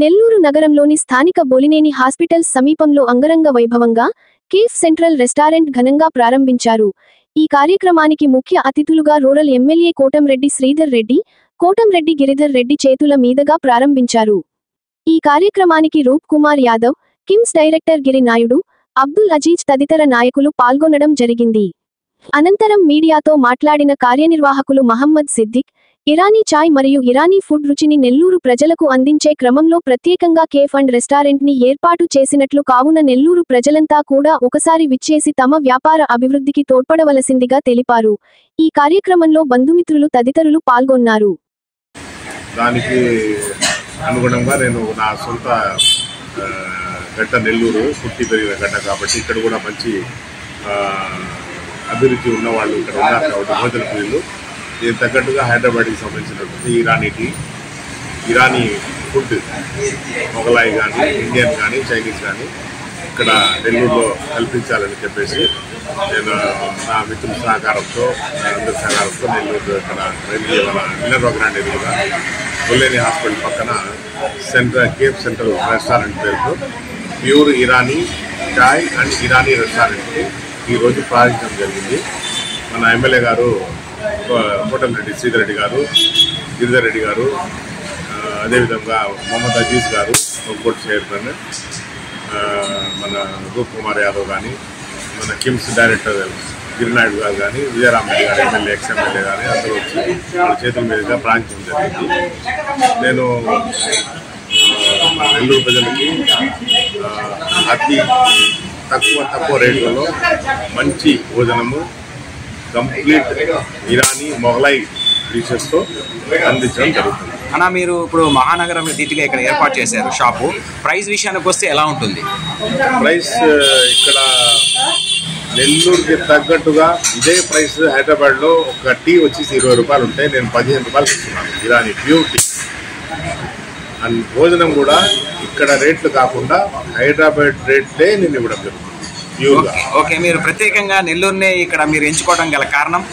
నెల్లూరు నగరంలోని స్థానిక బోలినేని హాస్పిటల్ సమీపంలో అంగరంగ వైభవంగా కేఫ్ సెంట్రల్ రెస్టారెంట్ ఘనంగా ప్రారంభించారు. ఈ కార్యక్రమానికి ముఖ్య అతిథులుగా రూరల్ ఎమ్మెల్యే కోటంరెడ్డి శ్రీధర్ రెడ్డి, కోటంరెడ్డి గిరిధర్ రెడ్డి చేతుల మీదుగా ప్రారంభించారు. ఈ కార్యక్రమానికి రూప్ కుమార్ యాదవ్, కిమ్స్ డైరెక్టర్ గిరి నాయుడు, అబ్దుల్ అజీజ్ తదితర నాయకులు పాల్గొనడం జరిగింది. అనంతరం మీడియాతో మాట్లాడిన కార్యనిర్వాహకులు మహమ్మద్ సిద్దిక్, ఇరానీ చాయ్ మరియు ఇరానీ ఫుడ్ రుచిని నెల్లూరు ప్రజలకు అందించే క్రమంలో ప్రత్యేకంగా కేఫ్ అండ్ రెస్టారెంట్ ని ఏర్పాటు చేసినట్లు, కావున నెల్లూరు ప్రజలంతా కూడా ఒకసారి విచ్చేసి తమ వ్యాపార అభివృద్ధికి తోడ్పడవలసిందిగా తెలిపారు. ఈ కార్యక్రమంలో బంధుమిత్రులు తదితరులు పాల్గొన్నారు. దానికి అనుగుణంగా నేను నా సొంత గడ్డ నెల్లూరు పుట్టి పెరిగిన గడ్డ కాబట్టి ఇక్కడ కూడా మంచి అభివృద్ధి ఉన్నవాళ్ళు ఇక్కడ ఉన్నారు కాబట్టి భోజన ప్రియులు దీనికి తగ్గట్టుగా హైదరాబాద్కి సంబంధించినటువంటి ఇరానీ ఫుడ్ మొగలాయి కానీ, ఇండియన్ కానీ, చైనీస్ కానీ ఇక్కడ నెల్లూరులో కల్పించాలని చెప్పేసి నేను నా మిత్రుల సహకారంతో, అందరి సహకారంతో నెల్లూరు ఇక్కడ మినర్వా గ్రాండ్ ఎదురుగా బోలినేని హాస్పిటల్ పక్కన కేఫ్ సెంట్రల్ రెస్టారెంట్ పేరుతో ప్యూర్ ఇరానీ చాయ్ అండ్ ఇరానీ రెస్టారెంట్ని ఈరోజు ప్రారంభించడం జరిగింది. మన ఎమ్మెల్యే గారు కోటంరెడ్డి శ్రీధర్ రెడ్డి గారు, గిరిధర్ రెడ్డి గారు, అదేవిధంగా మహమ్మద్ అజీజ్ గారు బోర్డు చైర్మన్, మన రూప్ కుమార్ యాదవ్ కానీ, మన కిమ్స్ డైరెక్టర్ గిరి నాయుడు గారు కానీ, విజయరామరెడ్డి గారు ఎమ్మెల్యే, ఎక్స్ఎమ్మెల్యే కానీ అందరూ వచ్చి వాళ్ళ చేతుల మీదుగా ప్రారంభించడం జరిగింది. నేను నెల్లూరు ప్రజలకి అతి తక్కువ రేట్లలో మంచి భోజనము, కంప్లీట్ ఇరానీ మొగలాయి డిషెస్తో అందించడం జరుగుతుంది. అన్న, మీరు ఇప్పుడు మహానగరంలో ధీటుగా ఇక్కడ ఏర్పాటు చేశారు షాపు. ప్రైస్ విషయానికి వస్తే ఎలా ఉంటుంది? ప్రైస్ ఇక్కడ నెల్లూరుకి తగ్గట్టుగా ఇదే ప్రైస్ హైదరాబాద్లో ఒక టీ వచ్చేసి 20 రూపాయలు ఉంటే నేను 15 రూపాయలు ఇస్తున్నాను ఇరానీ ప్యూర్ టీ. అండ్ భోజనం కూడా ఇక్కడ రేట్లు కాకుండా హైదరాబాద్ రేట్లే నేను ఇవ్వడం జరుగుతుంది ప్యూర్గా. ఓకే, మీరు ప్రత్యేకంగా నెల్లూరునే ఇక్కడ మీరు ఎంచుకోవడం గల కారణం?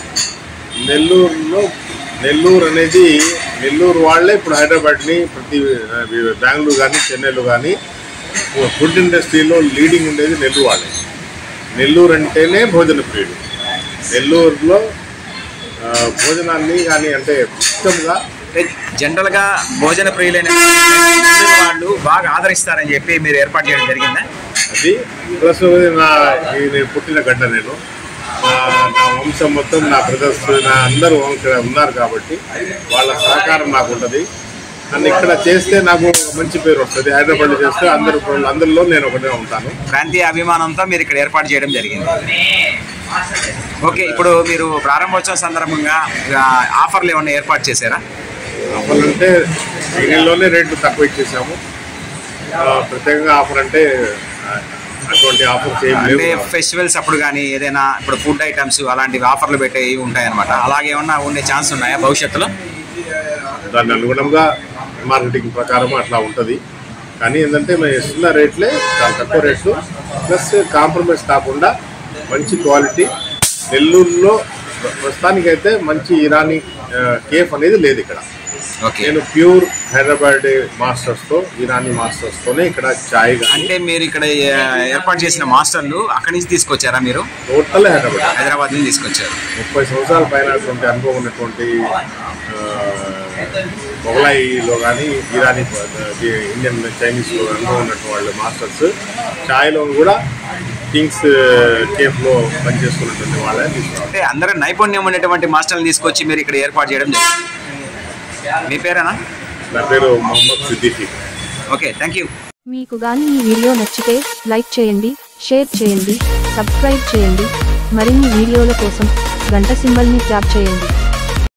నెల్లూరు అనేది నెల్లూరు వాళ్ళే ఇప్పుడు హైదరాబాద్ని బెంగళూరు కానీ, చెన్నైలో కానీ ఫుడ్ ఇండస్ట్రీలో లీడింగ్ ఉండేది నెల్లూరు వాళ్ళే. నెల్లూరు అంటేనే భోజన ప్రియుడు. నెల్లూరులో భోజనాన్ని కానీ అంటే ఇష్టంగా జనరల్గా భోజన ప్రియులైన వాళ్ళు బాగా ఆదరిస్తారని చెప్పి మీరు ఏర్పాటు చేయడం జరిగిందా? అది ప్లస్ నేను పుట్టిన గడ్డ, నేను నా వంశం మొత్తం, నా బ్రదర్స్, నా అందరూ ఇక్కడ ఉన్నారు కాబట్టి వాళ్ళ సహకారం నాకు ఉంటుంది. నన్ను ఇక్కడ చేస్తే నాకు మంచి పేరు వస్తుంది. హైదరాబాద్లో చేస్తే అందరిలో నేను ఒకటే ఉంటాను. ప్రాంతీయ అభిమానంతో మీరు ఇక్కడ ఏర్పాటు చేయడం జరిగింది. ఓకే, ఇప్పుడు మీరు ప్రారంభోత్సవం సందర్భంగా ఆఫర్లు ఏమన్నా ఏర్పాటు చేశారా? ఆఫర్లు అంటే మిగిలిలోనే రేట్లు తక్కువ ఇచ్చేసాము. ప్రత్యేకంగా ఆఫర్ అంటే అటువంటి ఆఫర్స్ అంటే ఫెస్టివల్స్ అప్పుడు కానీ ఏదైనా ఇప్పుడు ఫుడ్ ఐటమ్స్ అలాంటివి ఆఫర్లు పెట్టేవి ఉంటాయన్నమాట. అలాగే ఏమన్నా ఉండే ఛాన్స్ ఉన్నాయా భవిష్యత్తులో? దాన్ని అనుగుణంగా మార్కెటింగ్ ప్రకారం అట్లా ఉంటుంది. కానీ ఏంటంటే మేము ఇస్తున్న రేట్లే చాలా తక్కువ రేట్లు, ప్లస్ కాంప్రమైజ్ కాకుండా మంచి క్వాలిటీ. నెల్లూరులో ప్రస్తుతానికైతే మంచి ఇరానీ కేఫ్ అనేది లేదు ఇక్కడ. నేను ప్యూర్ హైదరాబాద్ మాస్టర్స్తో, ఇరానీ మాస్టర్స్తోనే ఇక్కడ చాయ్. అంటే మీరు ఇక్కడ ఏర్పాటు చేసిన మాస్టర్లు అక్కడి నుంచి తీసుకొచ్చారా? మీరు టోటల్ హైదరాబాద్ నుంచి తీసుకొచ్చారు. 30 సంవత్సరాల పైన అనుభవం ఉన్నటువంటి మొగలాయిలో కానీ, ఇరానీ, ఇండియన్, చైనీస్లో అనుభవం ఉన్నటువంటి వాళ్ళు మాస్టర్స్. చాయ్లో కూడా కింగ్స్ కేఫ్లో పనిచేసుకున్నటువంటి వాళ్ళే తీసుకున్నారు. అంటే అందరూ నైపుణ్యం ఉన్నటువంటి మాస్టర్లు తీసుకొచ్చి మీరు ఇక్కడ ఏర్పాటు చేయడం జరిగింది. మీ పేరేనా? నా పేరు Mohammed Siddiq. Okay, thank you. మీకు గాని ఈ వీడియో నచ్చితే లైక్ చేయండి, షేర్ చేయండి, సబ్స్క్రైబ్ చేయండి. మరిన్ని వీడియోల కోసం గంట సింబల్ని ట్యాప్ చేయండి.